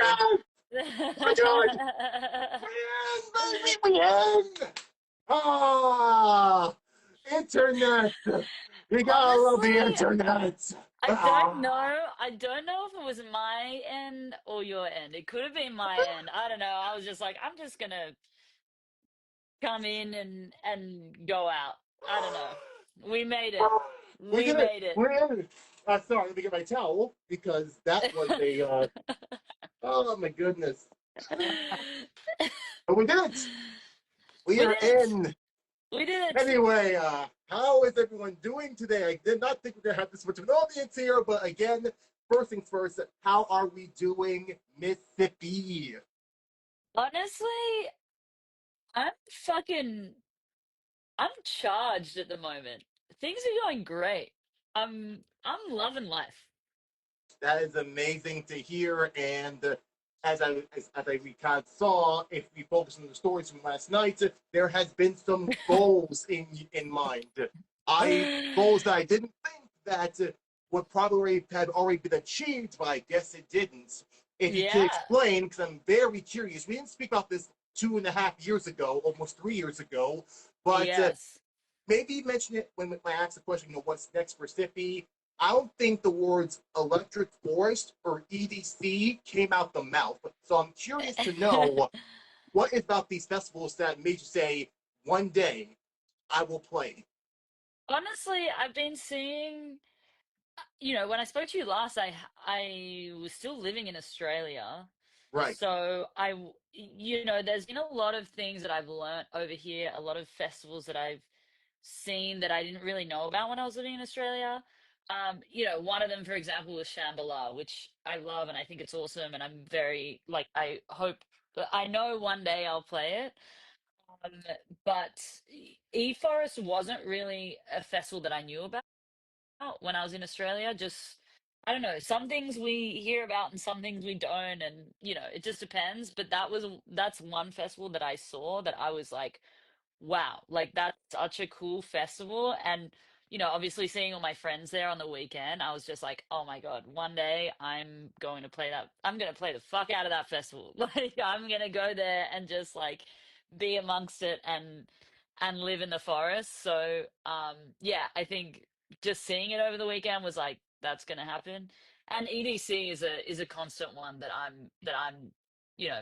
Yes! Oh my God! We win, baby! We win! Ah! Internet! You gotta love the Honestly, internet! I don't Ah! know. I don't know if it was my end or your end. It could have been my end. I don't know. I was just like, I'm just gonna come in and go out. I don't know. We made it. We We did it! made it. We're in! Sorry, let me get my towel because that was a, oh my goodness. But we did it! We We are did it. in! We did it. Anyway, how is everyone doing today? I did not think we are gonna have this much of an audience here, but again, first things first, how are we doing, Mississippi? Honestly, I'm fucking I'm charged at the moment. Things are going great. I'm loving life. That is amazing to hear. And as I we kind of saw, if we focus on the stories from last night, there has been some goals in mind. I Goals that I didn't think that would probably have already been achieved, but I guess it didn't. If you could Yeah. explain, because I'm very curious. We didn't speak about this 2.5 years ago, almost 3 years ago, but Yes. maybe mention it when I ask the question, what's next for SIPPY? I don't think the words electric forest or EDC came out the mouth. So I'm curious to know what is about these festivals that made you say, one day I will play. Honestly, I've been seeing, when I spoke to you last, I was still living in Australia. Right. So there's been a lot of things that I've learnt over here, a lot of festivals that I've seen that I didn't really know about when I was living in Australia. One of them, for example, was Shambhala, which I love and I think it's awesome. And I'm very, like, I hope, I know one day I'll play it. Um, but E-Forest wasn't really a festival that I knew about when I was in Australia. Just, I don't know, some things we hear about and some things we don't, and it just depends. But that's one festival that I saw that I was like, wow, like that's such a cool festival. And obviously seeing all my friends there on the weekend, I was just like, oh my God, one day I'm going to play the fuck out of that festival. Like I'm going to go there and just like be amongst it and live in the forest. So, yeah, I think just seeing it over the weekend was like, that's going to happen. And EDC is a constant one that I'm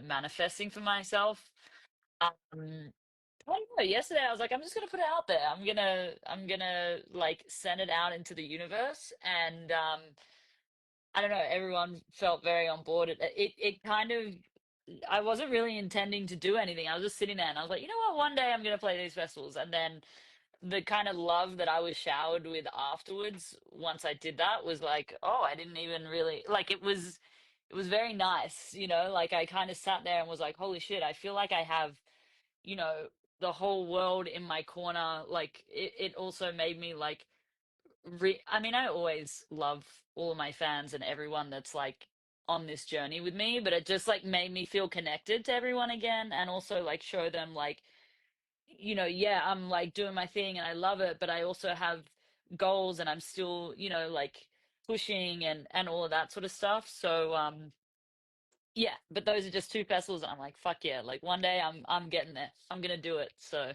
manifesting for myself. Um, I don't know. Yesterday, I was like, I'm just gonna put it out there. I'm gonna like send it out into the universe, and I don't know. Everyone felt very on board. It kind of. I wasn't really intending to do anything. I was just sitting there, and I was like, you know what? One day I'm gonna play these festivals, and then the kind of love that I was showered with afterwards, once I did that, was like, oh, I didn't even really like it was. It was very nice, Like I kind of sat there and was like, holy shit! I feel like I have you know, the whole world in my corner. Like it also made me like I mean, I always love all of my fans and everyone that's like on this journey with me, but it just like made me feel connected to everyone again and also like show them like, yeah, I'm like doing my thing and I love it, but I also have goals and I'm still, like pushing and all of that sort of stuff. So yeah, but those are just two festivals. I'm like, fuck yeah! Like one day, I'm getting there. I'm gonna do it. So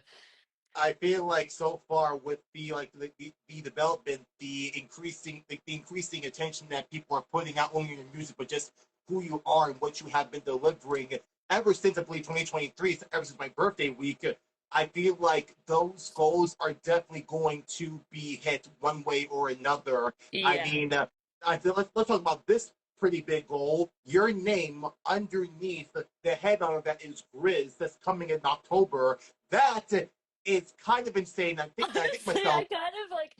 I feel like so far with the development, the increasing attention that people are putting not only in your music but just who you are and what you have been delivering ever since I believe 2023, ever since my birthday week. I feel like those goals are definitely going to be hit one way or another. I yeah, mean, I feel let's talk about this pretty big goal. Your name underneath the headline of that is GRiZ that's coming in October. That is kind of insane. I think honestly, I myself, kind of like,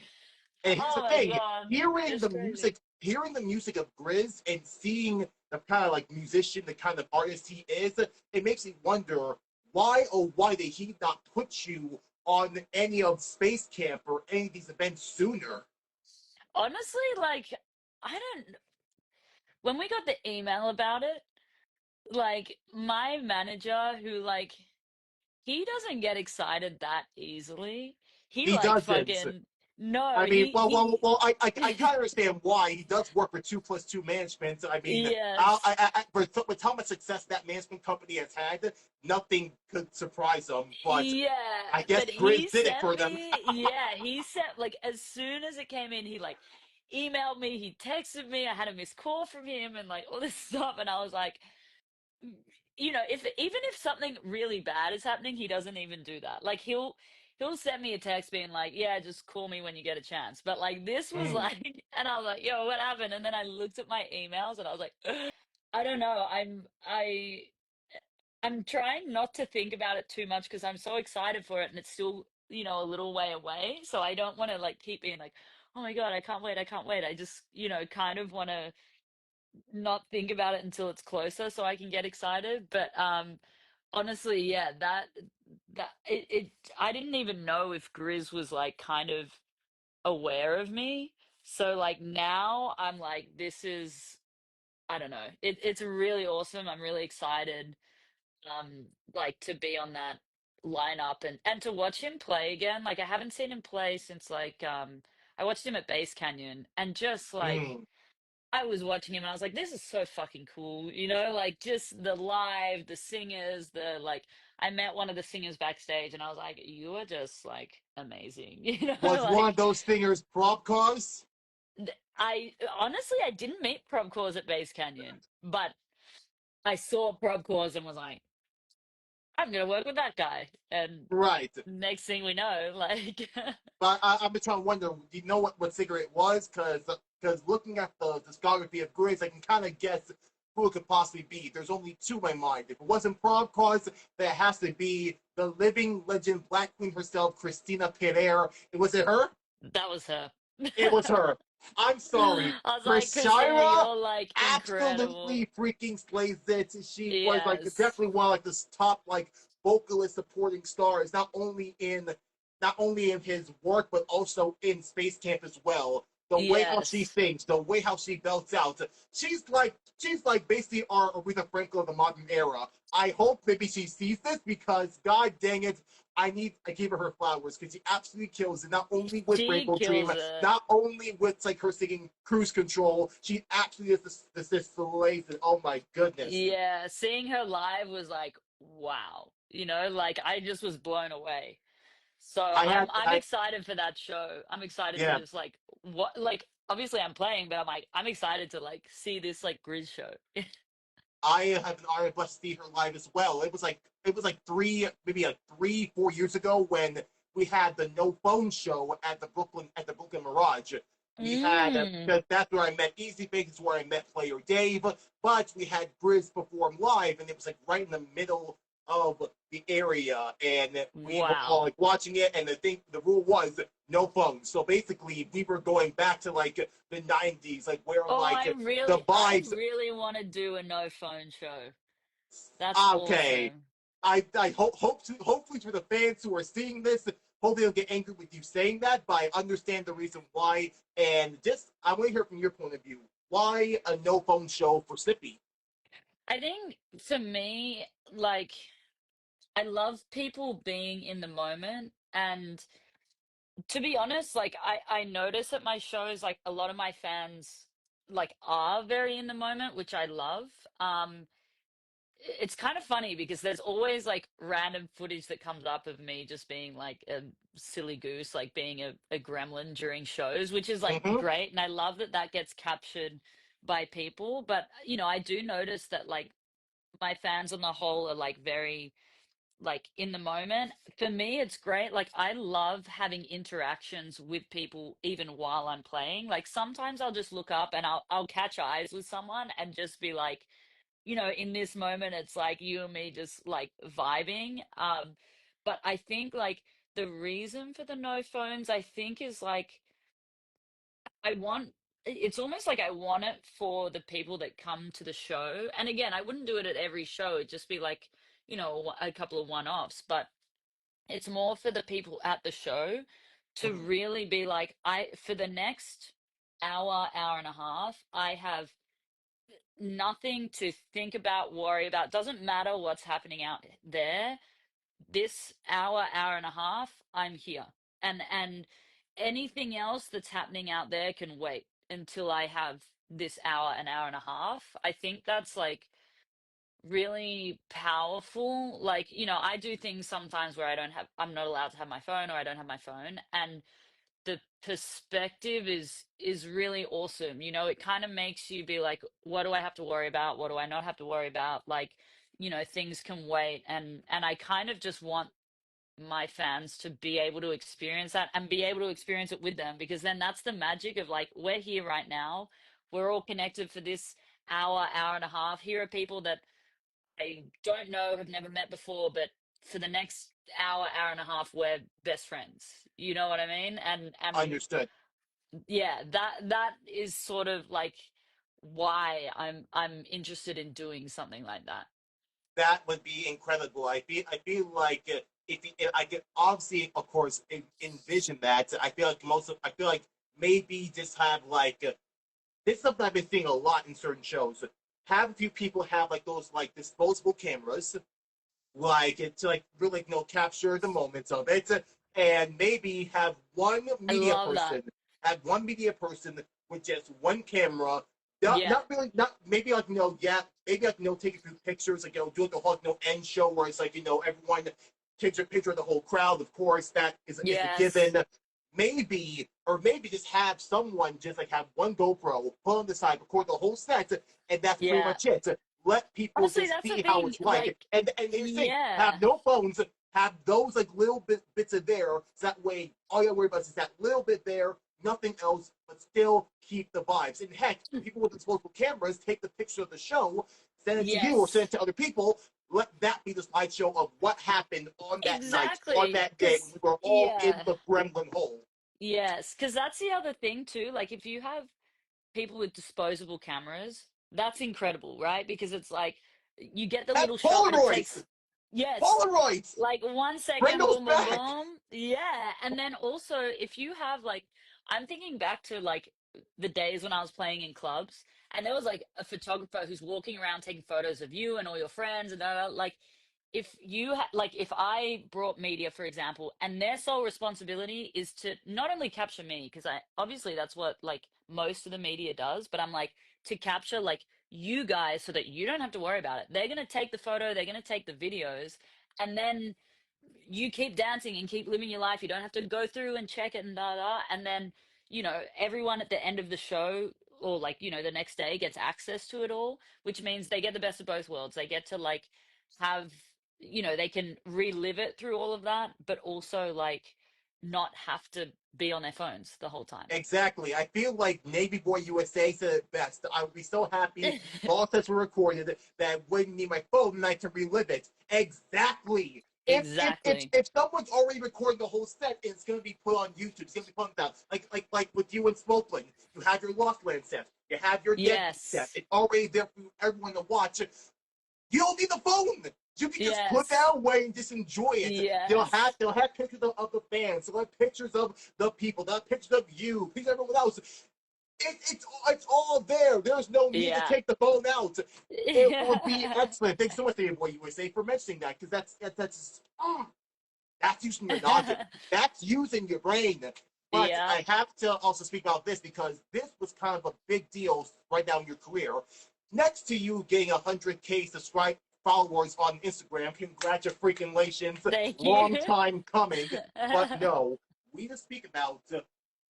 and here's oh the my thing: god, hearing it's the crazy. music, hearing the music of GRiZ, and seeing the kind of like musician, the kind of artist he is, it makes me wonder why did he not put you on any of Space Camp or any of these events sooner? Honestly, like I don't. When we got the email about it, like my manager, who like he doesn't get excited that easily. He He like doesn't. fucking No, I mean, he I kind of understand why he does work for 2+2 Management. I mean, yes. with how much success that management company has had, nothing could surprise him. But Yeah, I guess but GRiZ he did it sent for them. me, yeah, he sent like as soon as it came in, he like emailed me, he texted me, I had a missed call from him and like all this stuff, and I was like, "Mm, if even if something really bad is happening, he doesn't even do that. Like he'll send me a text being like, yeah, just call me when you get a chance. But like this was Mm, like, and I was like, yo, what happened? And then I looked at my emails and I was like, I don't know. I'm trying not to think about it too much because I'm so excited for it and it's still, a little way away. So I don't want to like keep being like, oh my God, I can't wait, I can't wait. I just, kind of want to not think about it until it's closer so I can get excited. But honestly, yeah, that it I didn't even know if GRiZ was like kind of aware of me. So like now I'm like, this is I don't know. It's really awesome. I'm really excited like to be on that lineup and to watch him play again. Like I haven't seen him play since like I watched him at Base Canyon and just like mm. I was watching him and I was like, this is so fucking cool, like just the live, the singers, the like I met one of the singers backstage and I was like, you are just like amazing, Was one of like those singers prop cars? I honestly I didn't meet Prob Cause at Base Canyon, but I saw Prob Cause and was like, I'm gonna work with that guy. And Right. next thing we know, like, But I've been trying to wonder, do you know what singer it was? Because looking at the discography of GRiZ, I can kind of guess who it could possibly be. There's only two in my mind. If it wasn't Prom Cause, then it has to be the living legend Black Queen herself, Christina Pereira. Was it her? that was her. It was her. I'm sorry. I was like, Christina, Christina you're like incredible. absolutely freaking slays it. She was like Yes. definitely one of like the top like vocalist supporting stars, not only in his work but also in Space Camp as well. The way how she Yes. sings, the way how she belts out, she's like basically our Aretha Franklin of the modern era. I hope maybe she sees this because god dang it, I give her flowers because she absolutely kills it. Not only with She Rainbow Dream, kills it. not only with like her singing Cruise Control, she actually is the slays it. Oh my goodness! Yeah. Seeing her live was like, wow. Like I just was blown away. So I I'm had I'm I excited for that show. I'm excited to yeah just like what like obviously I'm playing, but I'm excited to like see this like GRiZ show. I have an honor blessed to see her live as well. It was like maybe like 3 4 years ago when we had the No Phone show at the Brooklyn Mirage. We had Mm. because that's where I met Easy Bake, is where I met Player Dave, but we had GRiZ perform live, and it was like right in the middle of the area, and we were all Wow. like watching it. And the rule was no phones. So basically, we were going back to like the '90s, like where Oh, like the I vibes. really want to do a no phone show. That's Okay. awesome. I hopefully for the fans who are seeing this, hopefully they'll get angry with you saying that, but I understand the reason why. And just I want to hear from your point of view. Why a no phone show for SIPPY? I think for me, like I love people being in the moment and to be honest, like I notice at my shows like a lot of my fans like are very in the moment, which I love. It's kind of funny because there's always like random footage that comes up of me just being like a silly goose, like being a gremlin during shows, which is like Mm-hmm. great. And I love that that gets captured by people. But, I do notice that like my fans on the whole are like very like in the moment. For me, it's great. Like I love having interactions with people even while I'm playing. Like sometimes I'll just look up and I'll catch eyes with someone and just be like, in this moment, it's like you and me just like vibing. But I think like the reason for the no phones, I think, is like I want it's almost like I want it for the people that come to the show. And again, I wouldn't do it at every show. It'd just be like, a couple of one-offs, but it's more for the people at the show to Mm-hmm. really be like, for the next hour, hour and a half, I have nothing to think about, worry about. Doesn't matter what's happening out there. This hour, hour and a half, I'm here. And anything else that's happening out there can wait until I have this hour, an hour and a half. I think that's like really powerful. Like, I do things sometimes where I'm not allowed to have my phone, or I don't have my phone. And the perspective is really awesome. It kind of makes you be like, what do I have to worry about? What do I not have to worry about? Like, things can wait. And I kind of just want my fans to be able to experience that and be able to experience it with them, because then that's the magic of like, we're here right now. We're all connected for this hour, hour and a half. Here are people that I don't know, have never met before, but for the next hour, hour and a half, we're best friends. You know what I mean? And Understood. yeah, that is sort of like why I'm interested in doing something like that. That would be incredible. I feel like if I could obviously, of course, envision that. I feel like maybe just have like this is something I've been seeing a lot in certain shows. Have a few people have like those like disposable cameras, like to like really capture the moments of it, and maybe I love that. have one media person with just one camera, Yeah. not really, not maybe like yeah, maybe like take a few pictures, like do like a whole end show where it's like everyone takes a picture of the whole crowd. Of course that is a Yes. given. Maybe, or maybe just have someone just like have one GoPro, put on the side, record the whole set, and that's pretty Yeah. much it. Let people Honestly, just that's the see how thing. it's like, Like, and you say have yeah. no phones, have those like little bits of there, so that way all you gotta worry about is that little bit there, nothing else, but still keep the vibes. And heck, people with disposable cameras take the picture of the show, send it to you or send it Yes. to other people. Let that be the slideshow of what happened on that night, on Exactly. that day when Because, we were all in yeah. the Gremlin hole. Yes. Because that's the other thing, too. Like, if you have people with disposable cameras, that's incredible, right? Because it's like you get the Have little shot, but it Polaroids! takes, yes, Polaroids! like Bring 1 second, those boom, boom, back! boom. Yeah. And then also, if you have like, I'm thinking back to like the days when I was playing in clubs, and there was like a photographer who's walking around taking photos of you and all your friends, and like, if like, if I brought media, for example, and their sole responsibility is to not only capture me, because I obviously that's what like most of the media does, but I'm like, to capture like you guys so that you don't have to worry about it. They're gonna take the photo, they're gonna take the videos, and then you keep dancing and keep living your life. You don't have to go through and check it and da da. And then, everyone at the end of the show, or like, the next day, gets access to it all, which means they get the best of both worlds. They get to like have, they can relive it through all of that, but also like not have to be on their phones the whole time. Exactly. I feel like Navy Boy USA said it best. I would be so happy if all sets were recorded that I wouldn't need my phone and I can relive it. Exactly. Exactly. If someone's already recorded the whole set, it's gonna be put on YouTube. It's gonna be put out. Like with you and Smokeland. You have your Lost Land set. You have your Deadbeat set. Yes. It's already there for everyone to watch. You don't need the phone. You can just put that Yes. away and just enjoy it. Yes. They'll have pictures of the fans. They'll have pictures of the people. They'll have pictures of you. Pictures of everyone else. It's all there. There's no need to Yeah. take the phone out. It would be Yeah. excellent. Thanks so much, Boy USA, for mentioning that, because that's using your noggin. That's using your brain. But Yeah. I have to also speak about this because this was kind of a big deal right now in your career. Next to you getting 100K subscribe followers on Instagram, congratulations. Thank Long you. time coming. But no, we just speak about the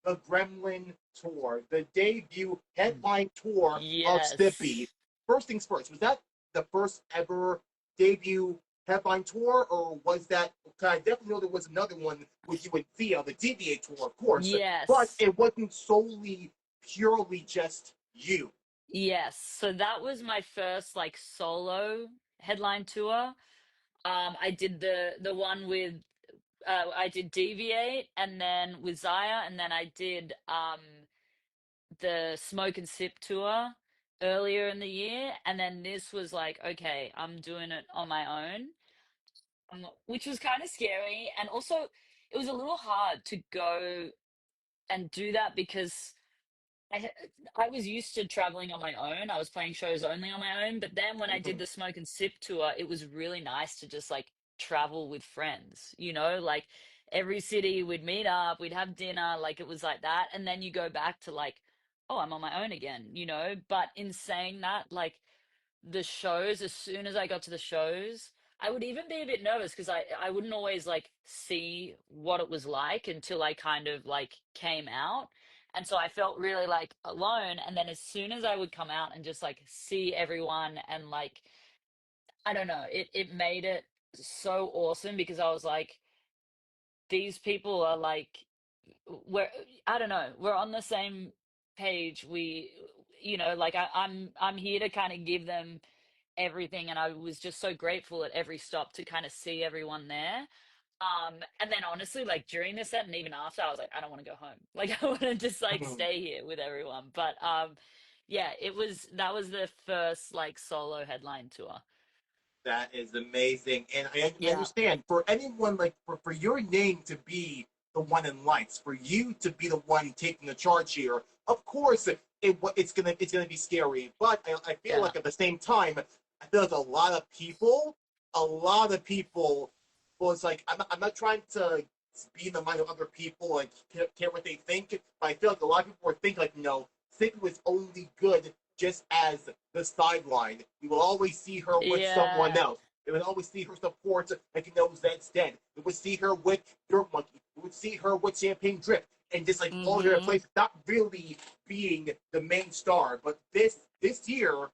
Gremlin tour, the debut headline tour of SIPPY. Yes. First things first, was that the first ever debut headline tour, or was that? Cause I definitely know there was another one with you and Thea, the Deviate tour, of course, but Yes. it wasn't solely purely just you. Yes. So that was my first like solo headline tour. I did the one with I did Deviate, and then with Zaya, and then I did the Smoke and Sip tour earlier in the year, and then this was like, okay, I'm doing it on my own. Which was kind of scary, and also it was a little hard to go and do that because I I was used to traveling on my own. I was playing shows only on my own, but then when I did Mhm. the Smoke and Sip tour, it was really nice to just like travel with friends, like every city we'd meet up, we'd have dinner, like it was like that. And then you go back to like, oh, I'm on my own again, you know? But in saying that, like the shows, as soon as I got to the shows, I would even be a bit nervous because I wouldn't always like see what it was like until I kind of like came out. And so I felt really like alone. And then as soon as I would come out and just like see everyone and like, I don't know, it made it so awesome because I was like, these people are like, we're, I don't know, we're on the same page. Like I'm here to kind of give them everything, and I was just so grateful at every stop to kind of see everyone there. And then honestly, like during the set and even after, I was like, I don't want to go home. Like I want to just like stay here with everyone. But yeah, that was the first like solo headline tour. That is amazing. And I Yeah, understand for anyone, like for your name to be the one in lights, for you to be the one taking the charge here, of course it's gonna be scary. But I feel yeah, like at the same time, I feel like a lot of people was like I'm not trying to be in the mind of other people and care what they think, but I feel like a lot of people were thinking like, no, Sippy was only good just as the sideline. We will always see her with someone yeah, else. We would always see her support like you know Zed's dead. We would see her with Dirt Monkey. We would see her with Champagne Drip and just like all over the mm-hmm. place, not really being the main star. But this year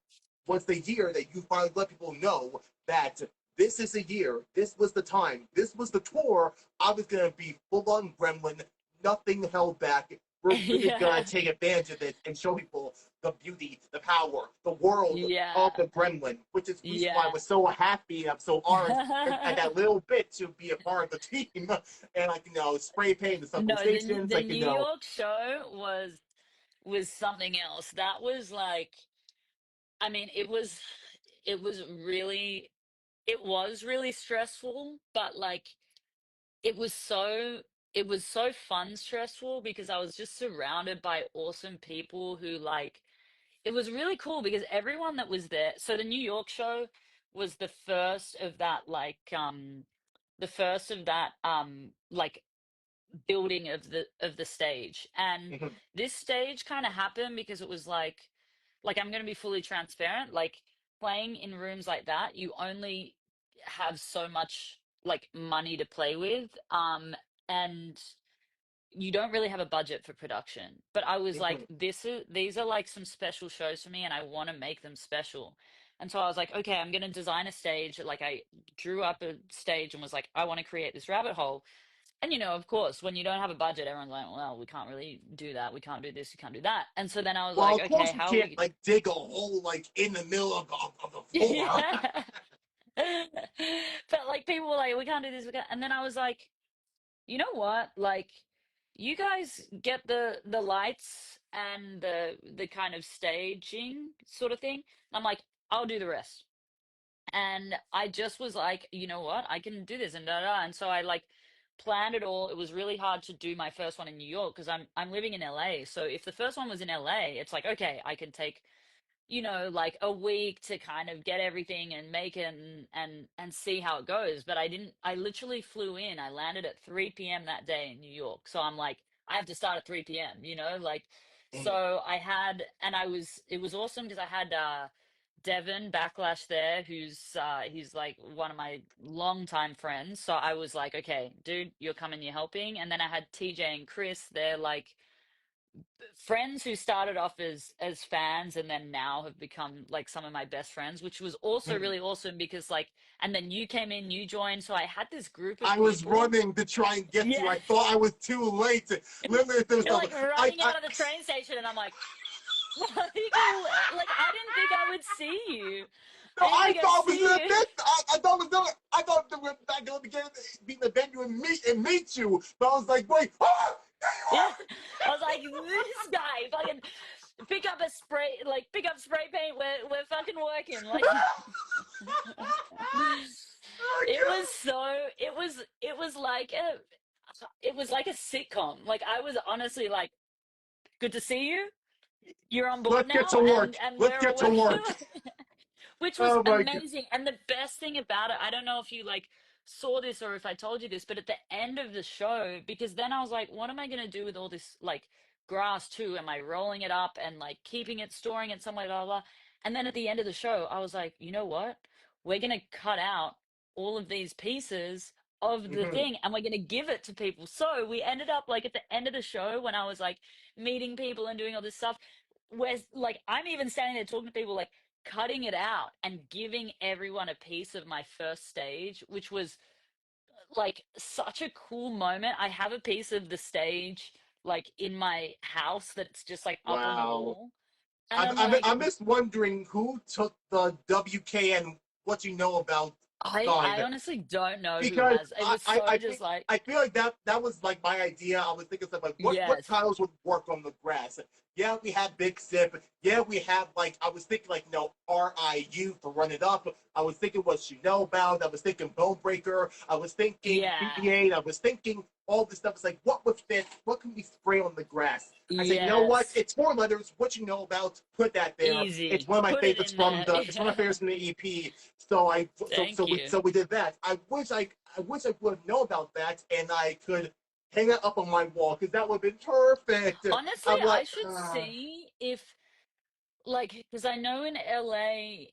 was the year that you finally let people know that this is a year. This was the time. This was the tour. I was gonna be full on Gremlin, nothing held back. We're really gonna Yeah, take advantage of it and show people the beauty, the power, the world of yeah, the Gremlin, which is the reason why I yeah. was so happy and I'm so honored at that little bit to be a part of the team and like spray paint the subway No, stations, the like New York show was something else. That was like, I mean, it was really it was really stressful, but like it was so it was so fun stressful because I was just surrounded by awesome people who like it was really cool because everyone that was there. So the New York show was the first of that like building of the stage. And this stage kind of happened because it was like I'm going to be fully transparent, like playing in rooms like that, you only have so much like money to play with, and you don't really have a budget for production. But I was like, these are like some special shows for me and I want to make them special. And so I was like, okay, I'm going to design a stage. Like I drew up a stage and was like, I want to create this rabbit hole. And of course, when you don't have a budget, everyone's like, well, we can't really do that. We can't do this. We can't do that. And so then I was well, like, of okay, course you how are can't we? like dig a hole like in the middle of the floor. Yeah. But like people were like, we can't do this. We can't. And then I was like, you know what? Like, you guys get the lights and the kind of staging sort of thing. And I'm like, I'll do the rest. And I just was like, you know what? I can do this and da da. And so I like planned it all. It was really hard to do my first one in New York because I'm living in LA. So if the first one was in LA, it's like, okay, I can take like a week to kind of get everything and make it and see how it goes. But I didn't, I literally flew in. I landed at 3 p.m. that day in New York. So I'm like, I have to start at 3 p.m., like, so I had, and it was awesome because I had, Devin Backlash there, he's like one of my longtime friends. So I was like, okay, dude, you're coming, you're helping. And then I had TJ and Chris, they're like friends who started off as fans and then now have become like some of my best friends, which was also really awesome because like, and then you came in, you joined, so I had this group of I was people. running to try and get to you. Yeah. I thought I was too late. Literally, there was You're no, like I, running I, out of the train station and I'm like, like I didn't think I would see you. no, I didn't I think I'd thought it was see an you. event. I thought it was gonna, I thought they were going to be in the venue and meet you. But I was like, wait, there Yeah. you I was like, this guy fucking pick up spray paint. We're fucking working. Like it are. was so it was like a sitcom. Like I was honestly like, good to see you. You're on board Let's get now to work. and Let's we're get all to working. work. Which was Oh my god. amazing. And the best thing about it, I don't know if you like saw this or if I told you this, but at the end of the show, because then I was like, what am I gonna do with all this like grass too? Am I rolling it up and like keeping it, storing it somewhere, blah, blah, blah. And then at the end of the show, I was like, you know what? We're gonna cut out all of these pieces of the Mhm. thing and we're gonna give it to people. So we ended up like at the end of the show when I was like meeting people and doing all this stuff, where like I'm even standing there talking to people like cutting it out and giving everyone a piece of my first stage, which was like such a cool moment. I have a piece of the stage like in my house that's just like up on the Wow. wall. And I'm like, I'm just wondering who took the WK and what you know about I sign. honestly don't know who Because has. It was so just like, I feel like that was like my idea. I was thinking stuff like what yes, titles would work on the grass. Yeah, we have Big Sip. Yeah, we have like I was thinking like RIU for Run It Up. I was thinking what you know about. I was thinking Bone Breaker. I was thinking yeah, BB-8. I was thinking all this stuff. It's like what would fit? What can we spray on the grass? I say, you know what? yes, It's 4 letters. What you know about? Put that there. It's easy. one of my Put it favorites in from there. the. It's one of my Yeah. favorites from the EP. So Thank you. we did that. I wish I would know about that and I could hang it up on my wall because that would have been perfect. Honestly, I'm I like, should see if like because I know in LA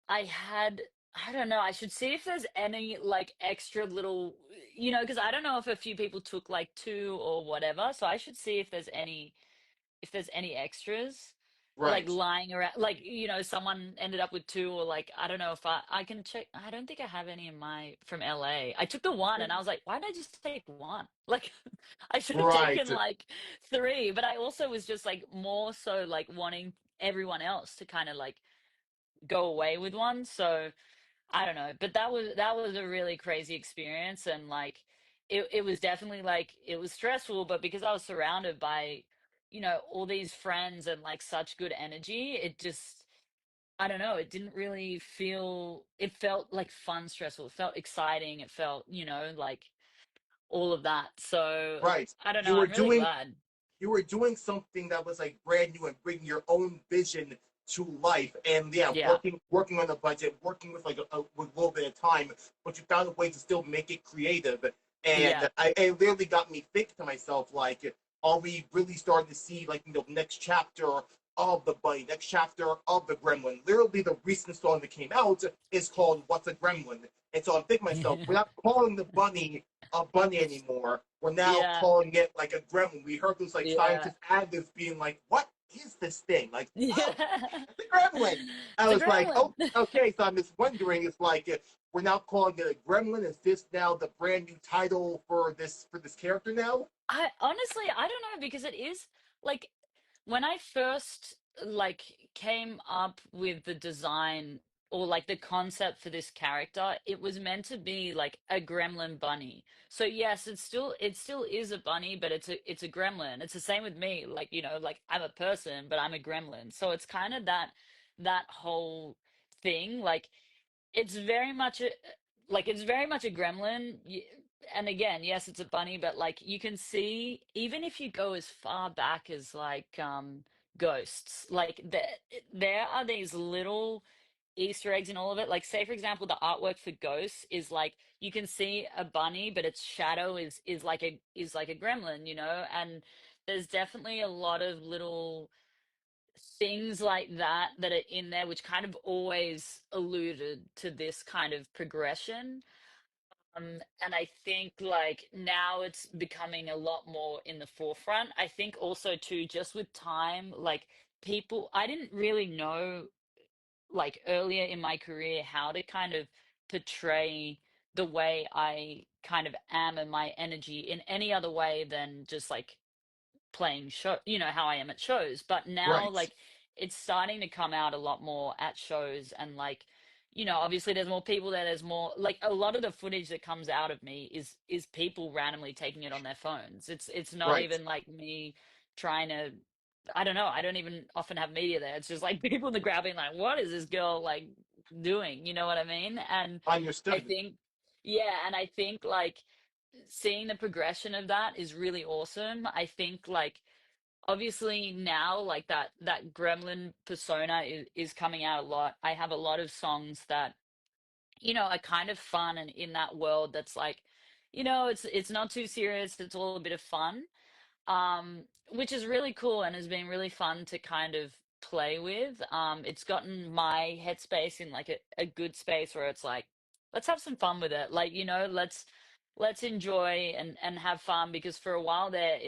I had I don't know, I should see if there's any like extra little because I don't know if a few people took like two or whatever. So I should see if there's any extras like right. lying around like someone ended up with two or like I don't know if I can check. I don't think I have any in my from LA. I took the one and I was like, why did I just take one? Like I should have Right. taken like three, but I also was just like more so like wanting everyone else to kind of like go away with one. So I don't know, but that was a really crazy experience and like it was definitely like it was stressful, but because I was surrounded by, all these friends and like such good energy, it just I don't know, it didn't really feel it felt like fun stressful. It felt exciting. It felt, like all of that. So Right. I don't know, You were I'm really doing glad. you were doing something that was like brand new and bringing your own vision to life. And yeah, Yeah. working on a budget, working with like with a little bit of time, but you found a way to still make it creative. Yeah. And it literally got me thinking to myself like, are we really starting to see like next chapter of the bunny, next chapter of the gremlin? Literally, the recent song that came out is called "What's a Gremlin," and so I'm thinking to myself, we're not calling the bunny a bunny anymore. We're now Yeah. calling it like a gremlin. We heard those like Yeah. scientists add this being like, what is this thing? Like, oh, Yeah. it's a gremlin. I It's a was like, gremlin. oh, okay. So I'm just wondering, it's like we're now calling it a gremlin. Is this now the brand new title for this character now? I honestly, I don't know because it is like when I first like came up with the design or like the concept for this character, it was meant to be like a gremlin bunny. So yes, it still is a bunny, but it's a gremlin. It's the same with me. Like, like I'm a person, but I'm a gremlin. So it's kind of that whole thing. Like it's very much a gremlin. And again, yes, it's a bunny, but like you can see, even if you go as far back as like ghosts, like there are these little Easter eggs in all of it. Like say for example, the artwork for ghosts is like you can see a bunny, but its shadow is like a gremlin, and there's definitely a lot of little things like that are in there which kind of always alluded to this kind of progression. And I think like now it's becoming a lot more in the forefront. I think also too, just with time, like I didn't really know like earlier in my career how to kind of portray the way I kind of am and my energy in any other way than just like playing show, how I am at shows. But now, Right, like, it's starting to come out a lot more at shows, and like, obviously there's more people there. There's more like a lot of the footage that comes out of me is people randomly taking it on their phones. It's not right. even like me trying to. I don't know. I don't even often have media there. It's just like people in the crowd being like, "What is this girl like doing?" You know what I mean? And I Understood. think, yeah, and I think like seeing the progression of that is really awesome. I think like obviously now like that gremlin persona is coming out a lot. I have a lot of songs that are kind of fun and in that world that's like, it's not too serious, it's all a bit of fun. Which is really cool and has been really fun to kind of play with. It's gotten my headspace in like a good space where it's like, let's have some fun with it. Like, let's enjoy and have fun because for a while there,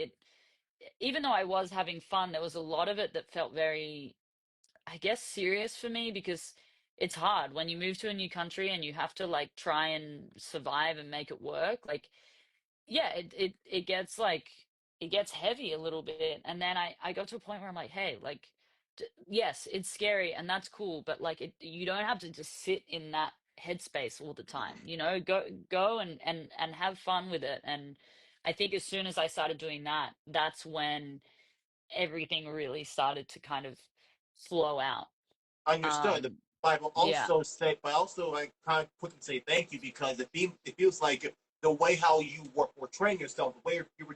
even though I was having fun, there was a lot of it that felt very, I guess, serious for me because it's hard when you move to a new country and you have to like try and survive and make it work. Like, yeah, it gets like it gets heavy a little bit, and then I got to a point where I'm like, hey, like, yes, it's scary and that's cool, but like, you don't have to just sit in that headspace all the time. Go and have fun with it. And I think as soon as I started doing that, that's when everything really started to kind of flow out. Understood. Um, But I will yeah, also say, but also I kind of quickly say thank you because it feels like the way how you were portraying yourself, the way you were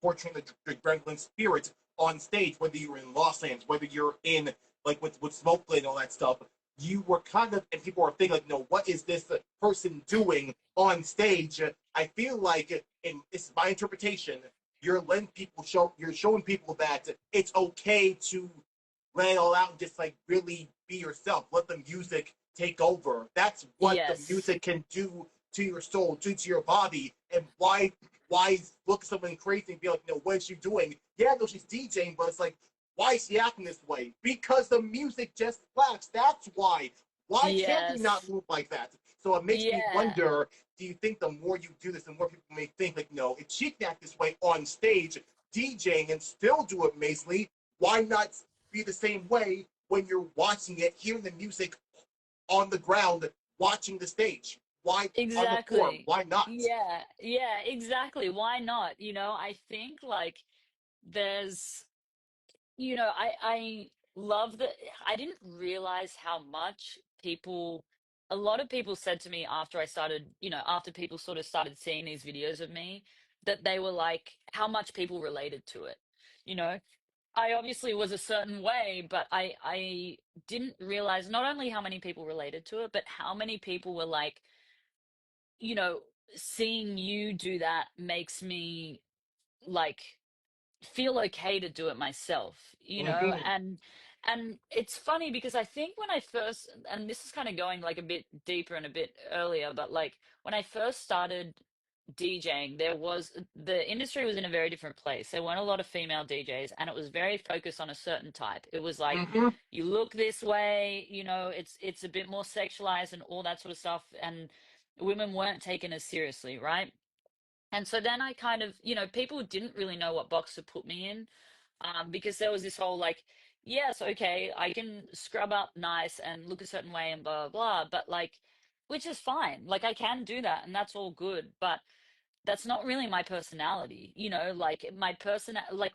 portraying the Gremlin spirit on stage, whether you're in Los Angeles, whether you're in like with Smokeland and all that stuff, you were kind of, and people are thinking like, no, what is this person doing on stage? I feel like, and this is my interpretation, you're showing people that it's okay to lay it all out and just like really be yourself. Let the music take over. That's what the yes, music can do to your soul, do to your body. And why look at someone crazy and be like, no, what is she doing? Yeah, no, she's DJing, but it's like, why is she acting this way? Because the music just slaps. That's why. Why can't you not yes, move like that? So it makes me yeah, wonder, do you think the more you do this, the more people may think like, no, if she can act this way on stage, DJing and still do it amazingly, why not be the same way when you're watching it, hearing the music on the ground, watching the stage? Why on the floor? exactly. Why not? Yeah, yeah, exactly. Why not? I think like there's, I love that. I didn't realize how much a lot of people said to me after I started, after people sort of started seeing these videos of me, that they were like, how much people related to it. You know, I obviously was a certain way, but I didn't realize not only how many people related to it, but how many people were like, you know, seeing you do that makes me like feel okay to do it myself, Mm-hmm. and it's funny because I think when I first, and this is kind of going like a bit deeper and a bit earlier, but like when I first started DJing, the industry was in a very different place. There weren't a lot of female DJs, and it was very focused on a certain type. It was like, Mm-hmm. you look this way, it's a bit more sexualized and all that sort of stuff, and women weren't taken as seriously, right? And so then I kind of, people didn't really know what box to put me in, because there was this whole like, yes, okay, I can scrub up nice and look a certain way and blah, blah, blah, but like, which is fine. Like, I can do that and that's all good. But that's not really my personality, like my person, like,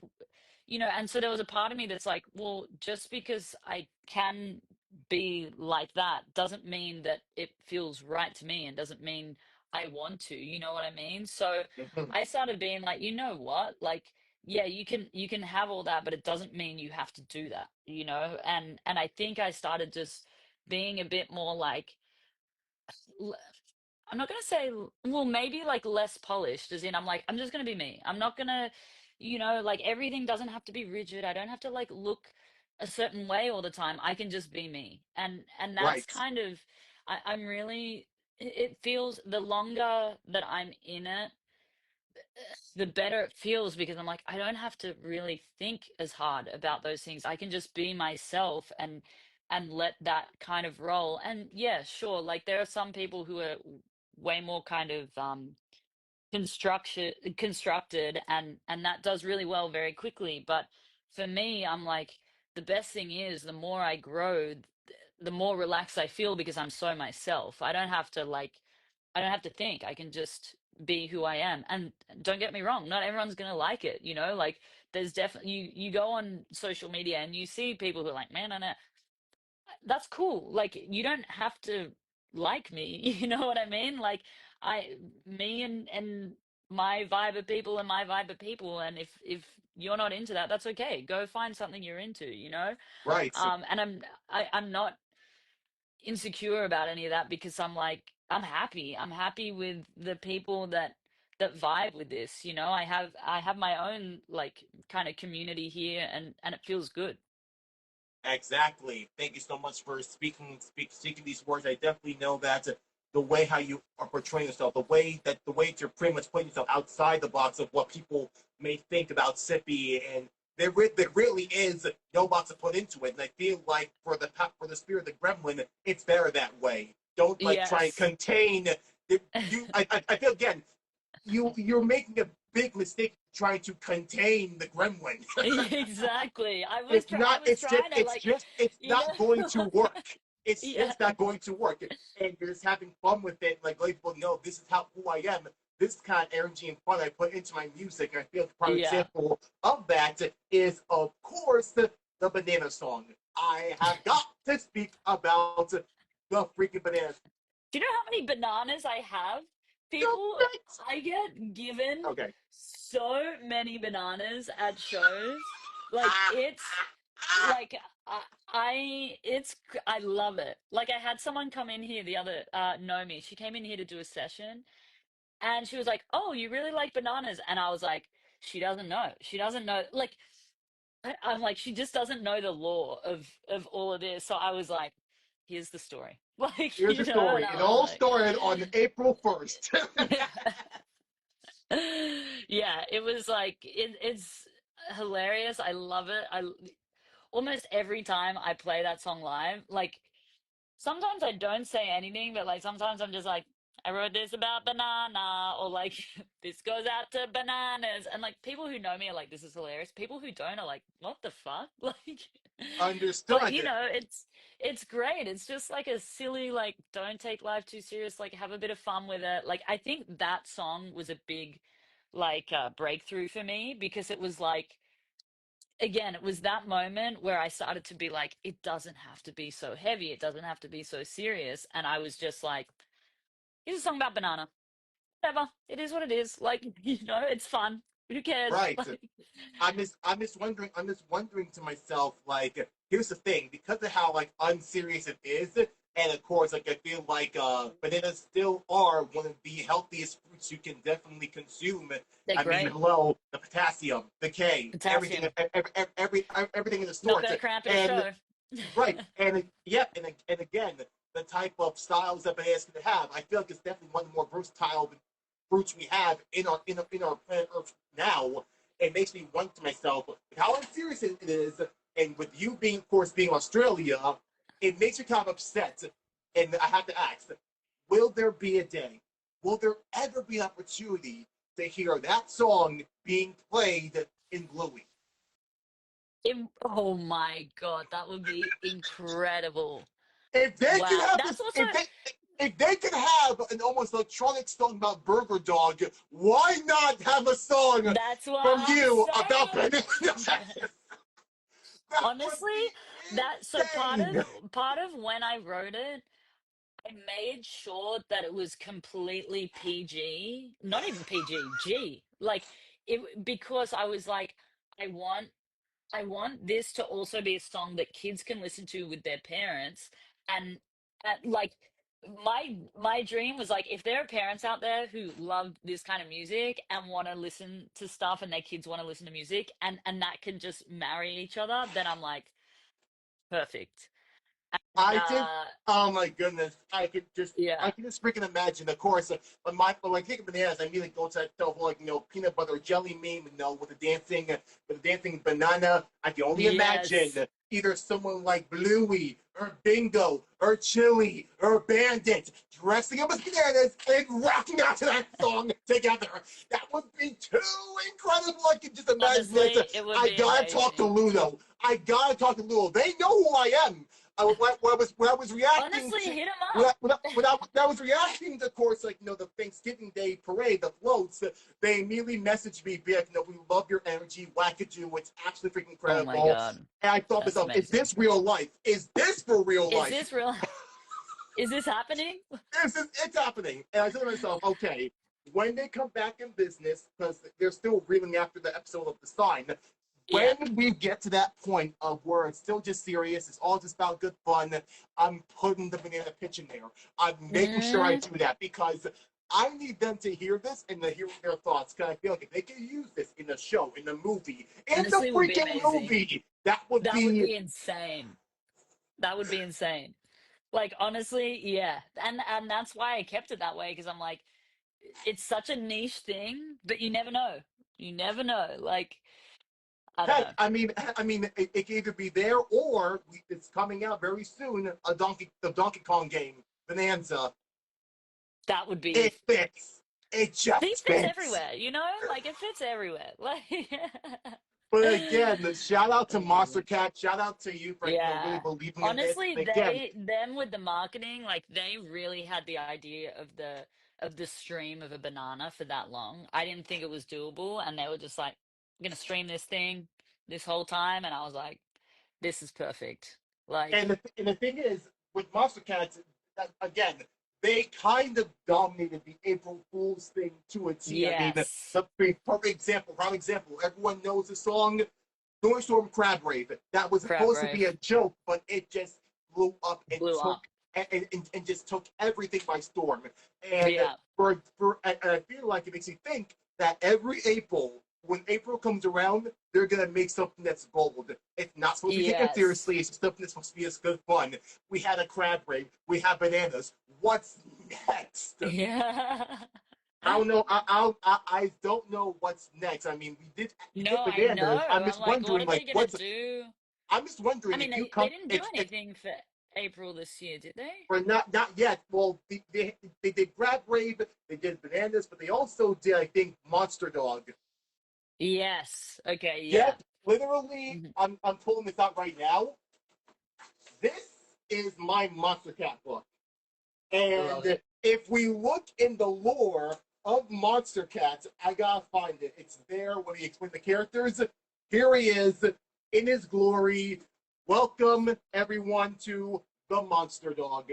and so there was a part of me that's like, well, just because I can be like that doesn't mean that it feels right to me and doesn't mean I want to, you know what I mean? So Mm-hmm. I started being like, you know what? Like, yeah, you can have all that, but it doesn't mean you have to do that, and I think I started just being a bit more like, I'm not gonna say, well, maybe like less polished, as in I'm like, I'm just gonna be me. I'm not gonna, like everything doesn't have to be rigid. I don't have to like look a certain way all the time. I can just be me. And that's Right. kind of, I'm really, it feels the longer that I'm in it, the better it feels because I'm like, I don't have to really think as hard about those things. I can just be myself and let that kind of roll. And yeah, sure, like there are some people who are way more kind of constructed and that does really well very quickly. But for me, I'm like, the best thing is the more I grow, the more relaxed I feel because I'm so myself. I don't have to think. I can just be who I am. And don't get me wrong, not everyone's gonna like it, like there's definitely, you go on social media and you see people who are like, man, I know, that's cool. Like, you don't have to like me, you know what I mean? Like, me and my vibe of people and my vibe of people, and if you're not into that, that's okay. Go find something you're into. Right. And I'm not. insecure about any of that because I'm like, I'm happy. I'm happy with the people that vibe with this, you know. I have my own like kind of community here, and it feels good. Exactly. Thank you so much for speaking these words. I definitely know that the way how you are portraying yourself, the way that you're pretty much putting yourself outside the box of what people may think about SIPPY, and there really is no box to put into it. And I feel like for the spirit of the Gremlin, it's better that way. Don't like try and Yes. contain you. I feel again you're making a big mistake trying to contain the Gremlin. Exactly. It's I not. was trying to like, It's you not going to know, work. It's yeah. just not going to work. And you're just having fun with it. Like let people know this is how who I am. This kind of energy and fun I put into my music. And I feel the prime Yeah. example of that is, of course, the banana song. I have got to speak about the freaking banana. Do you know how many bananas I have? People, I get given Okay. so many bananas at shows. Like it's like I love it. Like I had someone come in here the other Nomi. She came in here to do a session and she was like, "Oh, you really like bananas?" And I was like, "She doesn't know. She doesn't know." Like I'm like, she just doesn't know the law of all of this. So I was like, here's the story. Like, Here's you the know, and story. It I was all like, started on April 1st. yeah, it was like it's hilarious. I love it. I almost every time I play that song live, like sometimes I don't say anything, but like sometimes I'm just like, I wrote this about banana, or like this goes out to bananas, and like people who know me are like, this is hilarious. People who don't are like, what the fuck? Like, but you Understood. know, it's great. It's just like a silly, like, don't take life too serious, like have a bit of fun with it. Like I think that song was a big like breakthrough for me because it was like again, it was that moment where I started to be like, it doesn't have to be so heavy. It doesn't have to be so serious. And I was just like, here's a song about banana. Whatever. It is what it is. Like, you know, it's fun. Who cares? Right. Like, I'm just wondering to myself, like, here's the thing, because of how like unserious it is, and of course, like I feel like bananas still are one of the healthiest fruits you can definitely consume. they're I mean, great. hello, the potassium, the K, Potassium. everything in the Not sort. gonna cramp at a And show. right, and yeah, and again, the type of styles that bananas can have, I feel like it's definitely one of the more versatile fruits we have in our planet Earth now. It makes me wonder to myself how unserious it is, and with you being, of course, being Australia, it makes me kind of upset. And I have to ask, will there be a day? Will there ever be an opportunity to hear that song being played in Bluey? Oh my God, that would be incredible. If they can Wow. have That's this, also, if they can have an almost electronic song about Burger Dog, why not have a song that's what from I'm you about saying. banana? That would Honestly, be that so insane. part of when I wrote it, I made sure that it was completely PG, not even PG, G. Like it because I was like, I want I want this to also be a song that kids can listen to with their parents. And like my dream was like if there are parents out there who love this kind of music and want to listen to stuff and their kids want to listen to music and that can just marry each other, then I'm like perfect. And I did. Oh my goodness! I yeah. can just freaking imagine. Of course, when I think of bananas, I immediately go to that whole like peanut butter jelly meme, with the dancing banana. I can only Yes. imagine either someone like Bluey or Bingo or Chili or Bandit dressing up as bananas and rocking out to that song together. That would be too incredible. I can just imagine this. Honestly, it would I be gotta talk to amazing. Ludo. I gotta talk to Ludo. They know who I am. When I was reacting Honestly, to hit him up. when I was reacting to, of course, like the Thanksgiving Day parade, the floats, they immediately messaged me, be like, we love your energy, wackadoo, it's actually freaking Oh my incredible. God. And I thought to That's myself, is amazing. this real life? Is this for real Is life? this real? Is this happening? It's happening. And I said to myself, okay, when they come back in business, because they're still reeling after the episode of The Sign, Yeah. when we get to that point of where it's still just serious, it's all just about good fun, I'm putting the banana pitch in there. I'm making sure I Mm, do that because I need them to hear this and to hear their thoughts. Because I feel like if they can use this in a show, in a movie, in the honestly, would be freaking amazing. movie, that would That would be. be insane. That would be insane. Like honestly, yeah. And that's why I kept it that way because I'm like, it's such a niche thing, but you never know. You never know. Like, I don't Heck, know. it can either be there or it's coming out very soon. The Donkey Kong game, Bonanza. That would be It fits. It see, just fits fits. everywhere, you know? Like it fits everywhere. Like But again, shout out to Oh my gosh. Monstercat. Shout out to you for really Yeah. believing in this. Honestly, And again, them with the marketing, like they really had the idea of the stream of a banana for that long. I didn't think it was doable, and they were just like, "I'm gonna stream this thing this whole time," and I was like, "This is perfect." Like, and the thing is, with Monstercats, again, they kind of dominated the April Fool's thing to a T. I mean, yes, the perfect example, prime example. Everyone knows the song Thunderstorm Crab Rave. That was crab supposed to be a rave joke, but it just blew up and blew took up. and just took everything by storm. And Yeah, and I feel like it makes you think that every April, when April comes around, they're gonna make something that's bold. It's not supposed to be taken yes, seriously. It's just something that's supposed to be as good fun. We had a crab rave. We have bananas. What's next? yeah. I don't know. I don't know what's next. I mean, we No, did I know. bananas. I'm I'm just like, what wondering, are they like, gonna what's. do? I'm just I wondering mean, if you they come didn't do if anything for April this year, did they? or not yet. Well, they did Grab Rave, they did bananas, but they also did I think Monster Dog. Yes. Okay. Yeah. Yet, literally, Mhm. I'm pulling this out right now. This is my Monster Cat book. Love And it. if we look in the lore of Monster Cats, I gotta find it. It's there when he explains the characters. Here he is in his glory. Welcome everyone to the Monster Dog.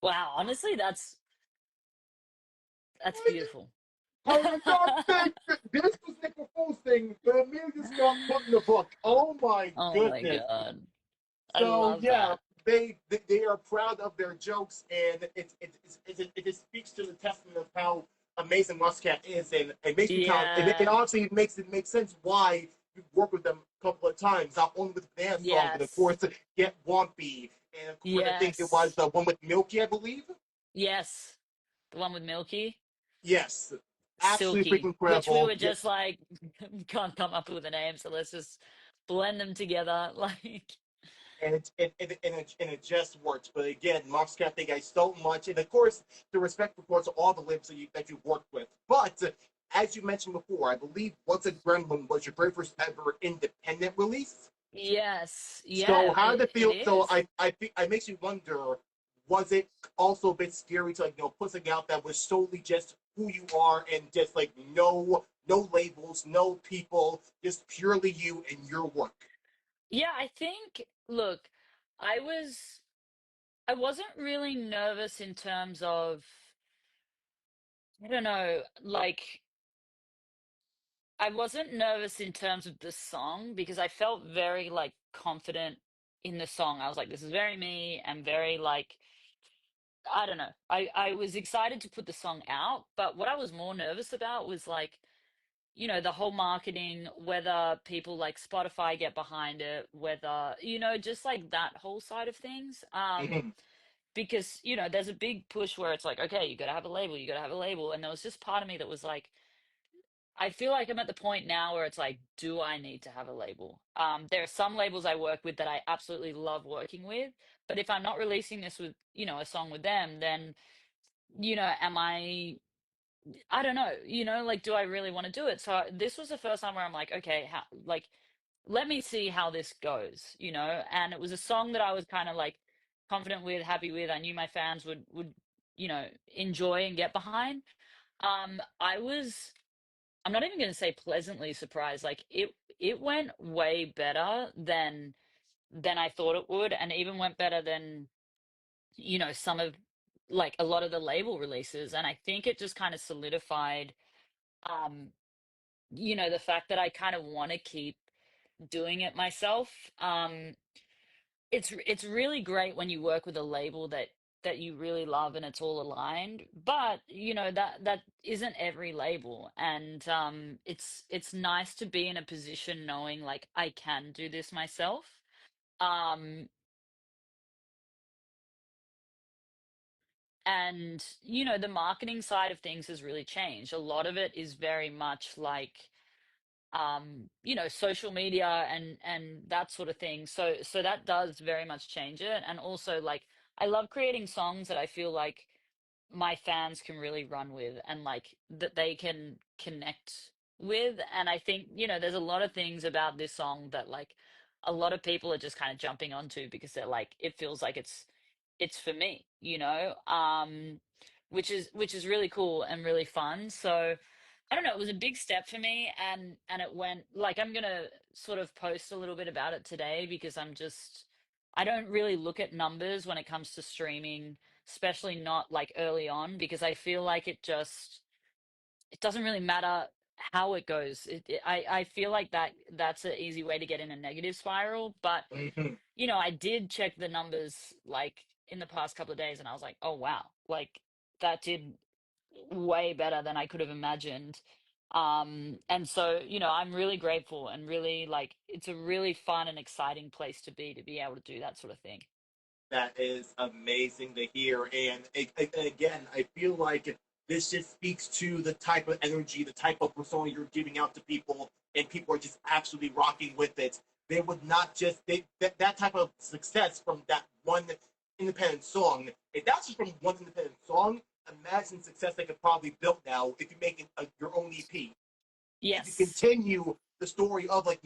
Wow. Honestly, that's beautiful. I did not think that this was April Fool's thing, but Amelia Scott put in the book. Oh my Oh my goodness. God. I So love yeah, that. they are proud of their jokes, and it just speaks to the testament of how amazing Muscat is, and it makes me kind of it Yeah. honestly it makes sense why you work with them a couple of times, not only with the Banana Song, but of Yes. course Get Wumpy, and of course I think it was Yes. the one with Milky, I believe. Yes. The one with Milky. Yes, absolutely freaking Silky. Which we incredible. were Yeah, just like, can't come up with a name, so let's just blend them together. Like, and it just works. But again, Mox Cat, thank you guys so much, and of course, the respect, of course, to all the libs that you've worked with. But as you mentioned before, I believe What's a Gremlin was your very first ever independent release. yes. So Yeah, how did it it feel? So is. I think it makes you wonder. Was it also a bit scary to like put something out that was solely just who you are and just like no labels, no people, just purely you and your work. Yeah, I think, look, I was I wasn't really nervous in terms of, I don't know, like I wasn't nervous in terms of the song because I felt very like confident in the song. I was like, this is very me and very like, I don't know. I was excited to put the song out, but what I was more nervous about was like, the whole marketing, whether people like Spotify get behind it, whether, just like that whole side of things. Mm-hmm. Because, there's a big push where it's like, okay, you got to have a label, you got to have a label. And there was just part of me that was like, I feel like I'm at the point now where it's like, do I need to have a label? There are some labels I work with that I absolutely love working with, but if I'm not releasing this with, a song with them, then, am I don't know, like, do I really want to do it? So this was the first time where I'm like, okay, like, let me see how this goes, and it was a song that I was kind of like confident with, happy with. I knew my fans would, enjoy and get behind. I was, I'm not even going to say pleasantly surprised. Like it went way better than I thought it would, and even went better than, some of like a lot of the label releases. And I think it just kind of solidified, um the fact that I kind of want to keep doing it myself. It's really great when you work with a label that you really love and it's all aligned, but that isn't every label, and it's nice to be in a position knowing like I can do this myself. um and the marketing side of things has really changed. A lot of it is very much like social media and that sort of thing. So that does very much change it. And also, like, I love creating songs that I feel like my fans can really run with, and like that they can connect with. And I think, there's a lot of things about this song that like a lot of people are just kind of jumping onto because they're like, it feels like it's for me, which is really cool and really fun. So I don't know, it was a big step for me, and it went like, I'm gonna sort of post a little bit about it today because I don't really look at numbers when it comes to streaming, especially not like early on, because I feel like it doesn't really matter how it goes. I feel like that's an easy way to get in a negative spiral. But Mhm. I did check the numbers like in the past couple of days, and I was like, oh wow, like that did way better than I could have imagined. And so, I'm really grateful, and really like it's a really fun and exciting place to be able to do that sort of thing. That is amazing to hear. And again, I feel like this just speaks to the type of energy, the type of persona you're giving out to people, and people are just absolutely rocking with it. They would not just that type of success from that one independent song. If that's just from one independent song, imagine success they could probably build now if you make your own EP. If you Yes. continue the story of like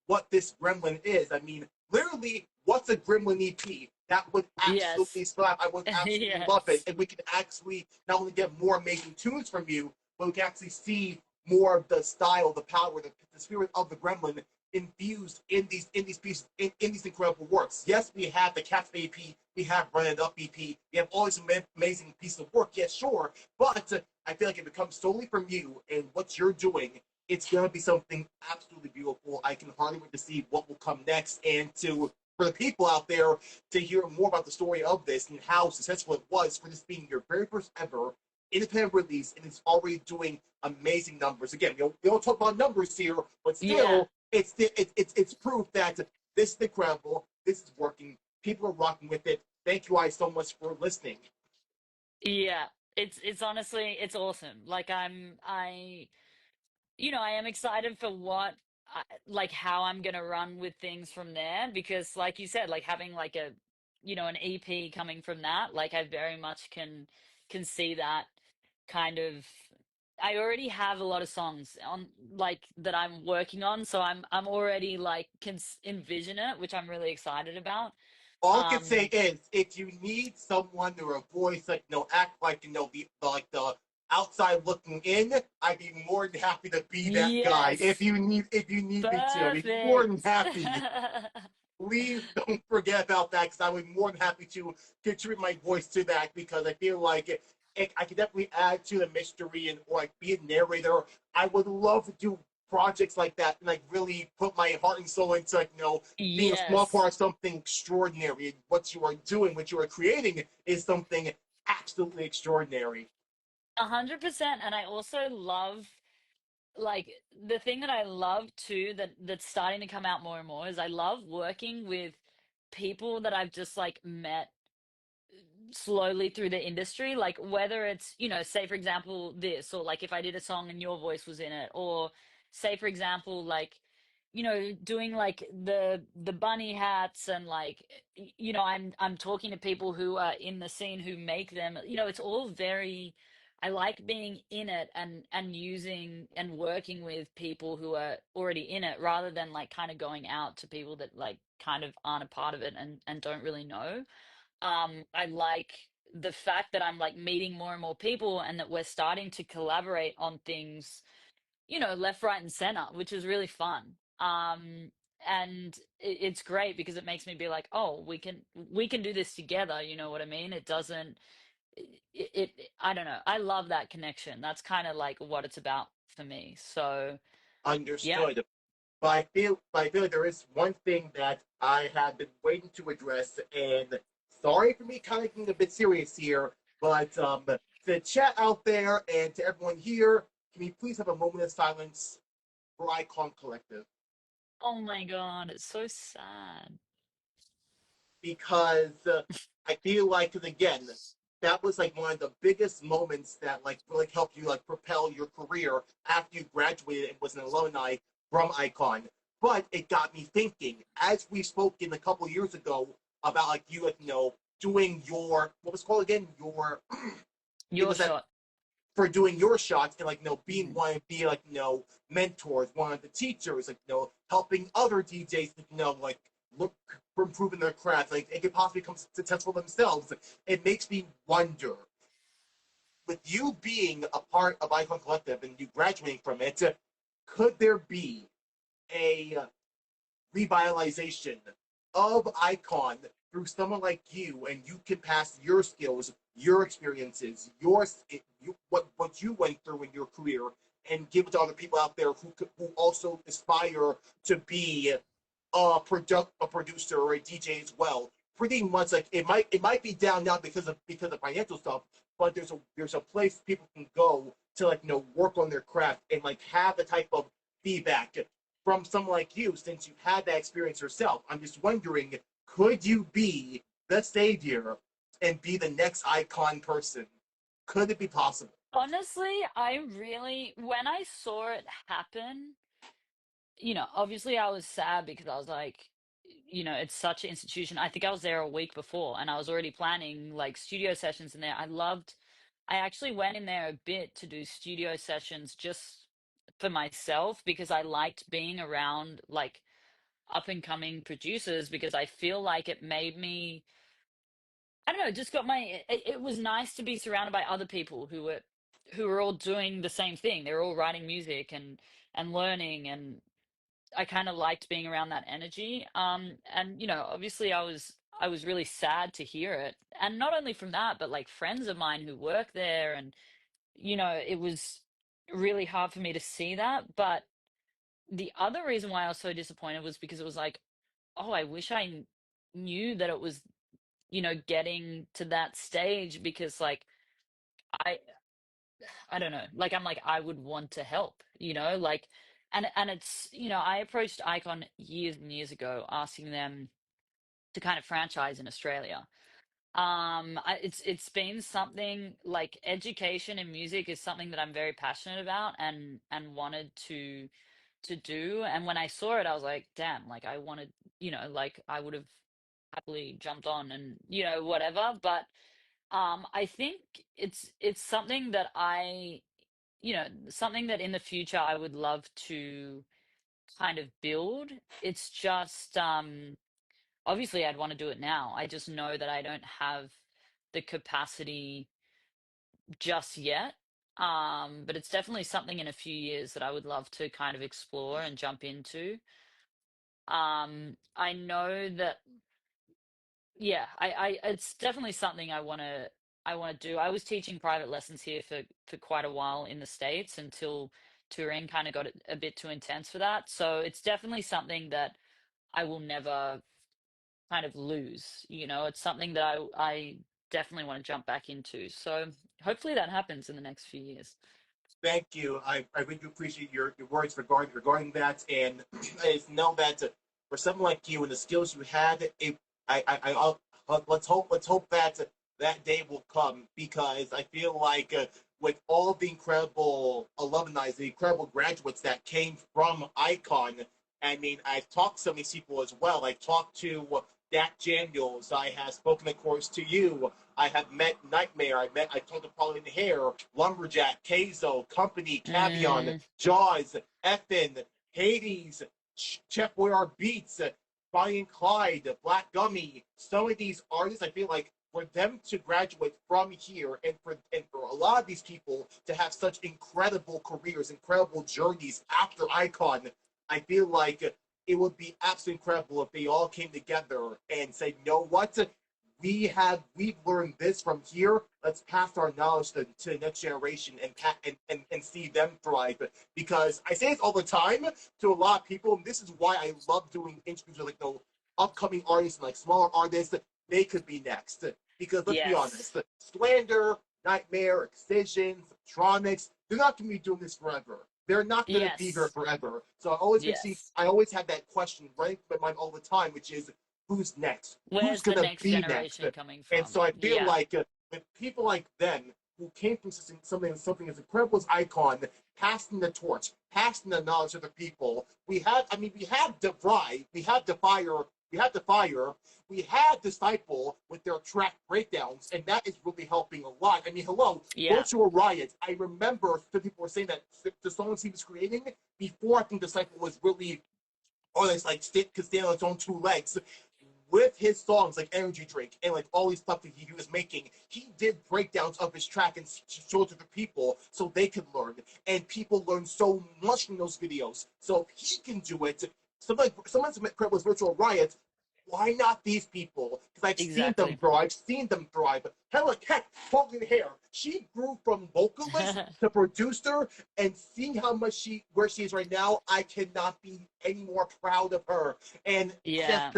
what this gremlin is. I mean, literally, what's a gremlin EP? That would Yes. absolutely slap. I would absolutely love it, Yes. and we could actually not only get more amazing tunes from you, but we can actually see more of the style, the power, the spirit of the gremlin infused in these pieces in these incredible works. Yes, we have the Catchup EP, we have Run It Up EP, we have all these amazing pieces of work. Yes, sure, but I feel like if it comes solely from you and what you're doing, it's going to be something absolutely beautiful. I can hardly wait to see what will come next, and to for the people out there to hear more about the story of this and how successful it was for this being your very first ever independent release, and it's already doing amazing numbers. Again, we don't talk about numbers here, but Yeah. still, it's proof that this is incredible. This is working. People are rocking with it. Thank you guys so much for listening. Yeah. It's honestly, it's awesome. Like I am excited for like how I'm gonna run with things from there, because, like you said, like having like an EP coming from that, like I very much can see that kind of. I already have a lot of songs on like that I'm working on, so I'm already like can envision it, which I'm really excited about. All I can say Um, is, if you need someone or a voice like act like the outside looking in, I'd be more than happy to be that guy. yes, If you need me to, I'd be more than perfect. happy. Please don't forget about that, because I would be more than happy to contribute my voice to that, because I feel like I could definitely add to the mystery and or like be a narrator. I would love to do projects like that and like really put my heart and soul into like being a small Yes. part of something extraordinary. What you are doing, what you are creating, is something absolutely extraordinary. 100%. And I also love, like, the thing that I love too, that's starting to come out more and more, is I love working with people that I've just like met slowly through the industry. Like, whether it's, say for example this, or like if I did a song and your voice was in it, or say for example like doing like the bunny hats, and like I'm talking to people who are in the scene who make them. It's all very, I like being in it, and using and working with people who are already in it, rather than like kind of going out to people that like kind of aren't a part of it and don't really know. I like the fact that I'm like meeting more and more people, and that we're starting to collaborate on things, left, right, and center, which is really fun. And it's great because it makes me be like, oh, we can do this together. You know what I mean? It doesn't. I don't know. I love that connection. That's kind of like what it's about for me. So Yeah. Understood. But I feel like there is one thing that I have been waiting to address, and sorry for me kind of getting a bit serious here, but to the chat out there and to everyone here, can we please have a moment of silence for Icon Collective? Oh my God, it's so sad. Because I feel like, again, that was like one of the biggest moments that like really helped you like propel your career after you graduated and was an alumni from Icon. But it got me thinking, as we spoke in a couple years ago about like you like doing your what was it called again your it Your was that shot. for doing your shots and like being Mhm. one of the like mentors, one of the teachers, like helping other DJs like look for improving their craft, like it could possibly become successful themselves. It makes me wonder, with you being a part of Icon Collective and you graduating from it, could there be a revitalization of Icon through someone like you, and you can pass your skills, your experiences, what you went through in your career, and give it to other people out there who also aspire to be a producer or a DJ as well. Pretty much like it might be down now because of financial stuff, but there's a place people can go to like work on their craft and like have the type of feedback from someone like you since you had that experience yourself. I'm just wondering, could you be the savior and be the next icon person? Could it be possible? Honestly, when I saw it happen, obviously I was sad because I was like, it's such an institution. I think I was there a week before and I was already planning like studio sessions in there. I actually went in there a bit to do studio sessions just for myself because I liked being around like up and coming producers because I feel like it made me, I don't know, just got it was nice to be surrounded by other people who were all doing the same thing. They were all writing music and learning, and I kind of liked being around that energy. And obviously I was really sad to hear it. And not only from that, but like friends of mine who work there, and it was really hard for me to see that. But the other reason why I was so disappointed was because it was like, oh, I wish knew that it was, getting to that stage because like I I don't know, like I'm like I would want to help, like and it's, I approached Icon years and years ago asking them to kind of franchise in Australia. It's been something like education in music is something that I'm very passionate about and wanted to do. And when I saw it, I was like, damn, like I wanted, like I would have happily jumped on and whatever. But I think it's something that something that in the future I would love to kind of build. It's just obviously I'd want to do it now. I just know that I don't have the capacity just yet. But it's definitely something in a few years that I would love to kind of explore and jump into. I know that, yeah, it's definitely something I want to do. I was teaching private lessons here for quite a while in the States until touring kind of got a bit too intense for that. So it's definitely something that I will never kind of lose. It's something that I definitely want to jump back into. So hopefully that happens in the next few years. Thank you. I really do appreciate your words regarding that, and I just know that for someone like you and the skills you had, let's hope that that day will come because I feel like with all the incredible alumni, the incredible graduates that came from Icon. I mean, I've talked to so many people as well. I've talked to Dak Daniels. I have spoken, of course, to you. I have met Nightmare. I talked to Pauline Hair, Lumberjack, Keizo, Company, Cavion, Mm, Jaws, Effin, Hades, Chef Boyard Beats, Bonnie and Clyde, Black Gummy. Some of these artists, I feel like for them to graduate from here and for a lot of these people to have such incredible careers, incredible journeys after Icon, I feel like it would be absolutely incredible if they all came together and said, you know what? we've learned this from here. Let's pass our knowledge to the next generation and see them thrive. Because I say this all the time to a lot of people, and this is why I love doing interviews with like the upcoming artists and like smaller artists. They could be next. Because let's be Yes. honest, Slander, Nightmare, Excision, Subtronics, they're not going to be doing this forever. They're not going to be here Yes. forever. So Yes. I always have that question running through my mind all the time, which is who's next? Who's Where's the gonna next be next? generation coming And from? so I feel Yeah. like with people like them who came from something as incredible as Icon, passing the torch, passing the knowledge of the people. We have DeVry, we have Defire, we have Disciple with their track breakdowns, and that is really helping a lot. I mean, hello, Yeah. Virtual Riot. I remember some people were saying that the songs he was creating before I think Disciple was really or it's like could stand on its own two legs. With his songs like Energy Drink and like all these stuff that he was making, he did breakdowns of his track and showed it to the people so they could learn. And people learn so much from those videos. So if he can do it, someone's incredible with Virtual Riot. Why not these people? Because I've seen them Exactly. grow. I've seen them thrive. Hella Cat, Falcon Hair. She grew from vocalist to producer, and seeing how much where she is right now, I cannot be any more proud of her. And Yeah.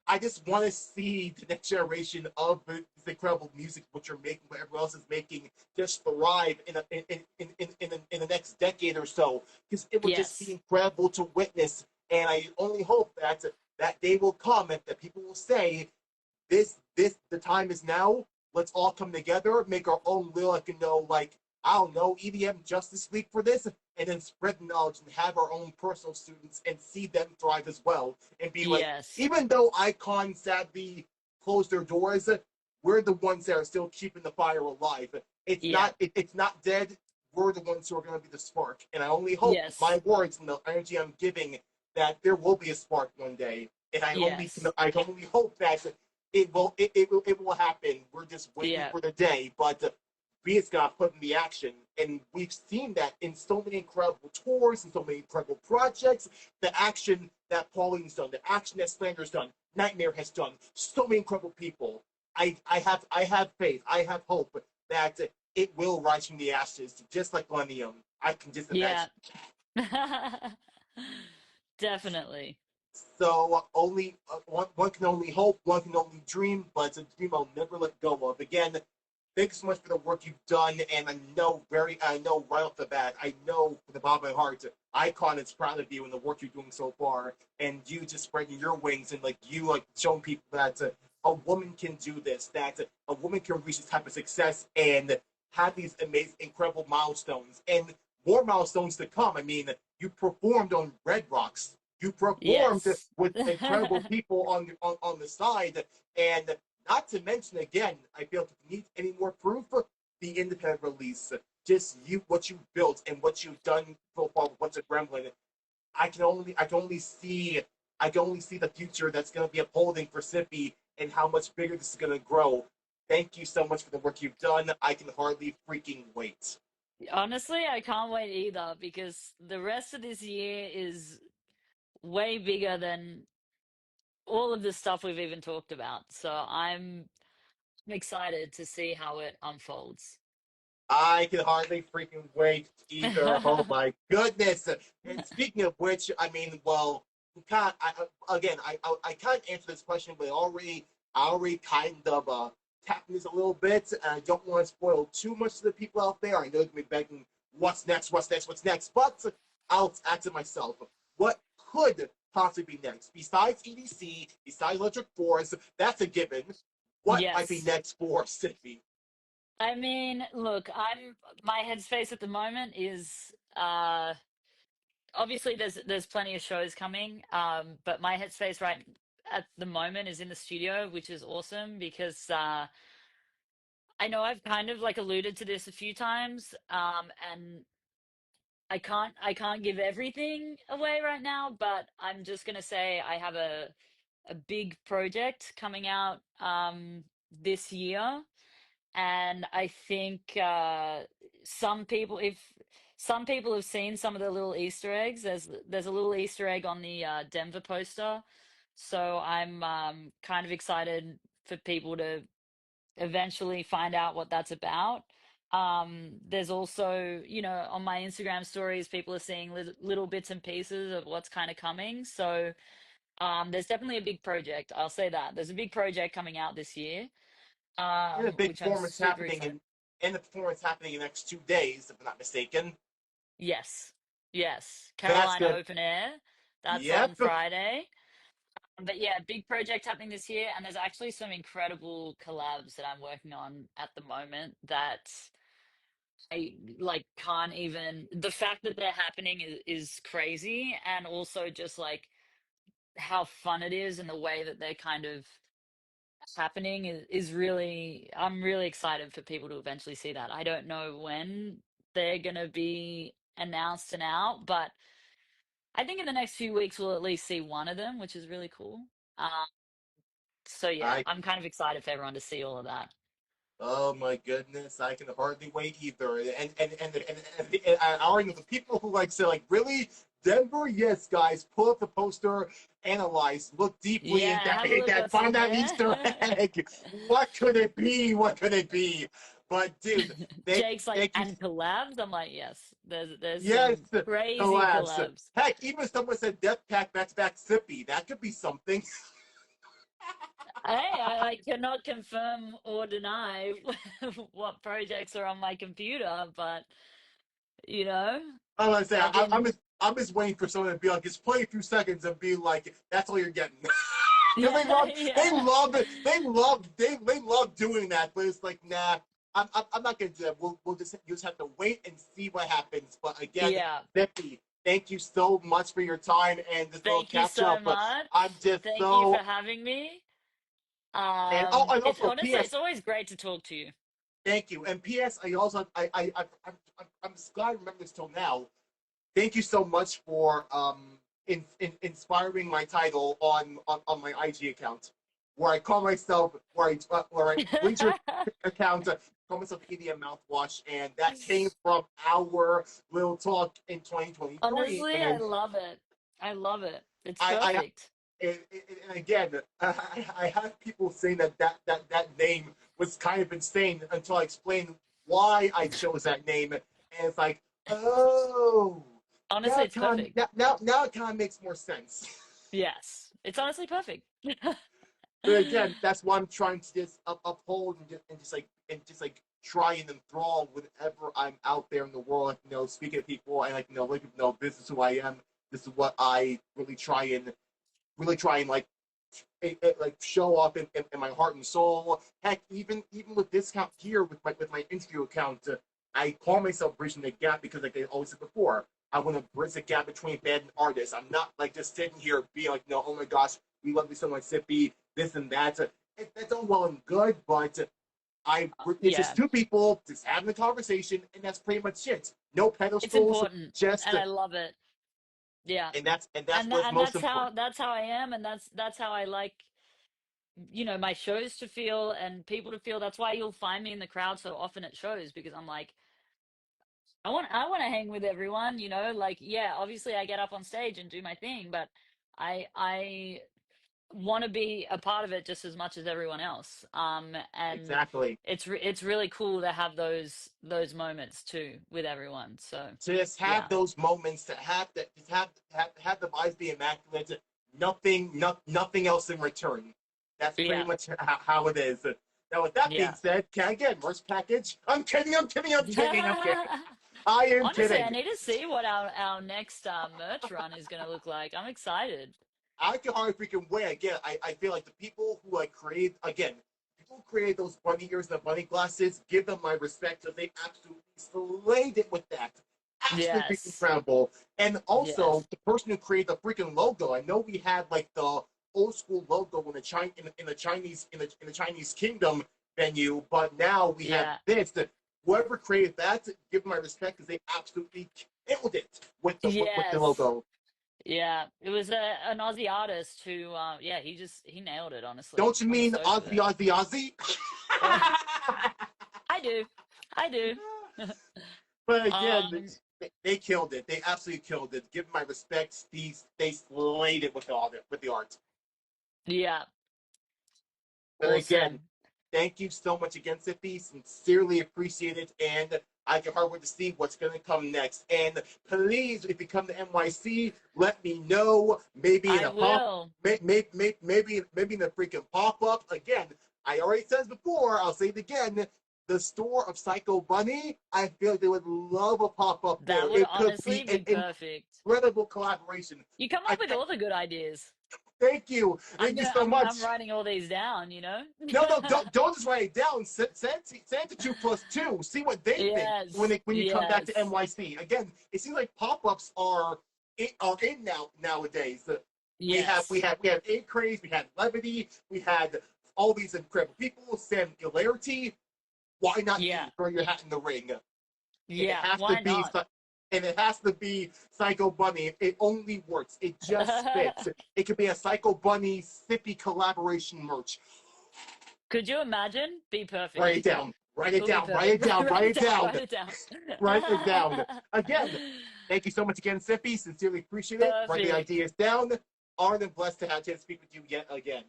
I just want to see the next generation of the incredible music, what you're making, what everyone else is making, just thrive in the next decade or so. Because it would just be Yes. incredible to witness. And I only hope that that day will come and that people will say, the time is now. Let's all come together, make our own little, like, like I don't know, EDM Justice League for this, and then spread the knowledge and have our own personal students and see them thrive as well. And be like, Yes. even though Icon sadly closed their doors, we're the ones that are still keeping the fire alive. Yeah. It's not dead. We're the ones who are going to be the spark. And I only hope with my Yes. words and the energy I'm giving that there will be a spark one day. And Yes. I only hope that it will happen. We're just waiting Yeah. for the day, but Via's got put in the action, and we've seen that in so many incredible tours and so many incredible projects. The action that Pauline's done, the action that Slander's done, Nightmare has done, so many incredible people. I have faith, I have hope that it will rise from the ashes, just like Millennium. I can just Yeah. imagine. Definitely. So only one can only hope, one can only dream, but it's a dream I'll never let go of. Again, thanks so much for the work you've done, and I know right off the bat, I know from the bottom of my heart, Icon is proud of you and the work you're doing so far, and you just spreading your wings and like you like showing people that a woman can do this, that a woman can reach this type of success and have these amazing, incredible milestones, and more milestones to come. I mean, you performed on Red Rocks, you performed Yes. with incredible people on the side, and not to mention again, I feel if you need any more proof, the independent release. Just what you built and what you've done so far with what's a Gremlin. I can only see the future that's gonna be upholding for SIPPY and how much bigger this is gonna grow. Thank you so much for the work you've done. I can hardly freaking wait. Honestly, I can't wait either because the rest of this year is way bigger than all of the stuff we've even talked about. So I'm excited to see how it unfolds. I can hardly freaking wait either. Oh my goodness! And speaking of which, I mean, well, we can't. Again, I can't answer this question, but I already kind of tapped this a little bit, and I don't want to spoil too much to the people out there. I know they're gonna be begging, "What's next? What's next? What's next?" But I'll ask it myself. What could possibly be next besides EDC, besides Electric Force? That's a given. What might be Yes. next for City? I mean, look, I'm my headspace at the moment is obviously there's plenty of shows coming, but my headspace right at the moment is in the studio, which is awesome because I know I've kind of like alluded to this a few times, and I can't give everything away right now, but I'm just gonna say I have a big project coming out this year, and I think if some people have seen some of the little Easter eggs, there's a little Easter egg on the Denver poster, so I'm kind of excited for people to eventually find out what that's about. There's also, on my Instagram stories, people are seeing little bits and pieces of what's kind of coming. So there's definitely a big project. I'll say that. There's a big project coming out this year, And a big which I'm performance super happening excited. in the performance happening in the next 2 days, if I'm not mistaken. Yes. Yes. That's Carolina good. Open Air. That's on Yep. Friday. But yeah, big project happening this year, and there's actually some incredible collabs that I'm working on at the moment that I like can't even the fact that they're happening is crazy, and also just like how fun it is and the way that they're kind of happening is really I'm really excited for people to eventually see that. I don't know when they're gonna be announced and out, but I think in the next few weeks we'll at least see one of them, which is really cool. Um, so yeah, I I'm kind of excited for everyone to see all of that. Oh my goodness, I can hardly wait either. And I already know the people who like say like really Denver, yes, guys, pull up the poster, analyze, look deeply in Yeah, that, have a look what's find in that Easter there. egg. What could it be? What could it be? But dude, Jake's like, thank you. and collabs. I'm like, yes. There's Yes, some crazy collapse. collabs. Heck, even someone said Death Pack back to back SIPPY. That could be something. Hey, I cannot confirm or deny what projects are on my computer, but you know, I'm gonna say I've been I'm just waiting for someone to be like, just play a few seconds and be like, that's all you're getting. Because yeah, yeah, they love they love doing that, but it's like, nah, I'm not gonna do that. We'll just you just have to wait and see what happens. But again, yeah. Bippy, thank you so much for your time and this little Thank you catch so up. I'm much. just Thank you for so having me. and It's also honestly, P.S. it's always great to talk to you. Thank you and P.S. I also I'm glad I remember this till now. Thank you so much for inspiring my title on my IG account, where I call myself where I reach your account, call myself EDM Mouthwash, and that came from our little talk in 2023. Honestly, I And love it. I love it. It's I perfect. and again, I had people saying that name was kind of insane until I explained why I chose that name, and it's like, oh, Honestly, it's perfect. now it kind of makes more sense. Yes, it's honestly perfect. But again, that's why I'm trying to just uphold and just like try and enthrall whenever I'm out there in the world, like, speaking to people and like like this is who I am. This is what I really try and like show off in my heart and soul. Heck, even with discount here with my interview account, I call myself bridging the gap because like I always said before, I want to bridge the gap between band and artists. I'm not like just sitting here being like, no, oh my gosh, we love you so much, Sippy, this and that. That's all well and good, but it's just Yeah, two people just having a conversation, and that's pretty much it. No it's pedestals, important, just and I love it. Yeah, and that's and what's most important. that's how I am, and that's how I like my shows to feel and people to feel. That's why you'll find me in the crowd so often at shows because I'm like, I want to hang with everyone. Like yeah, obviously I get up on stage and do my thing, but I want to be a part of it just as much as everyone else. And Exactly. it's really cool to have those moments too with everyone. So To just have yeah, those moments, to have that, just have the vibes be immaculate. Nothing else in return. That's pretty yeah, much how it is. Now, with that being yeah. said, can I get merch package? I'm kidding. I'm kidding. I'm kidding. I'm kidding. I am Honestly, I kidding. need to see what our next merch run is going to look like. I'm excited. I can hardly freaking wait. Again, I feel like the people who like create again, people who create those bunny ears and the bunny glasses, give them my respect because they absolutely slayed it with that. Absolutely freaking Yes, incredible. And also yes, the person who created the freaking logo. I know we had like the old school logo in the Chinese Kingdom venue, but now we have yeah, this. That whoever created that, give them my respect because they absolutely killed it with the yes, logo. yeah. It was an Aussie artist who, yeah, he nailed it. Honestly, Don't you I'm mean stoked for Ozzy, it. Ozzy, Ozzy? I do, I do. But again, um, they killed it. They absolutely killed it. Give them my respects. They slayed it with all with the art. yeah. But again, Awesome. thank you so much again, Sippy. Sincerely appreciate it. And I can hardly wait to see what's going to come next. And please, if you come to NYC, let me know. Maybe in I a pop, will. maybe in a freaking pop up. Again, I already said this before. I'll say it again. The store of Psycho Bunny. I feel like they would love a pop up there. That would It could honestly be be an perfect. incredible collaboration. You come I, up with all the good ideas. thank you, I'm thank you gonna. so I'm much. writing all these down. No, don't just write it down. Send to 2+2. See what they think Yes. when you come back to Yes. NYC. Again, it seems like pop-ups are in nowadays. Yes. We have A Craze, we had Levity, we had all these incredible people, Singularity. Why not Yeah. you throw your hat in the ring? And it Yeah. has to Why be not? and it has to be Psycho Bunny. It only works. It just fits. It could be a Psycho Bunny Sippy collaboration merch. Could you imagine? Be Write it perfect. down. Write It it would be down. Write perfect. it down. Write Write it it down. down. Write it down. Write it down. Again, thank you so much again, Sippy. Sincerely appreciate it. Write the Perfect. ideas down. Honored and blessed to have a chance to speak with you yet again.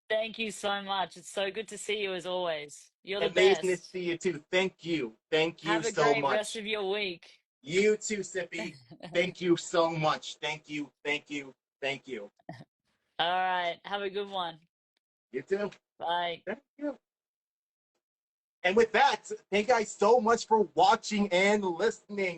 Thank you so much. It's so good to see you as always. You're the Amazing to best. see you too. Thank you. Thank you Have a so great rest much. of your week. You too, Sippy. Thank you so much. Thank you. Thank you. Thank you. All right. Have a good one. You too. Bye. Thank you. And with that, thank you guys so much for watching and listening.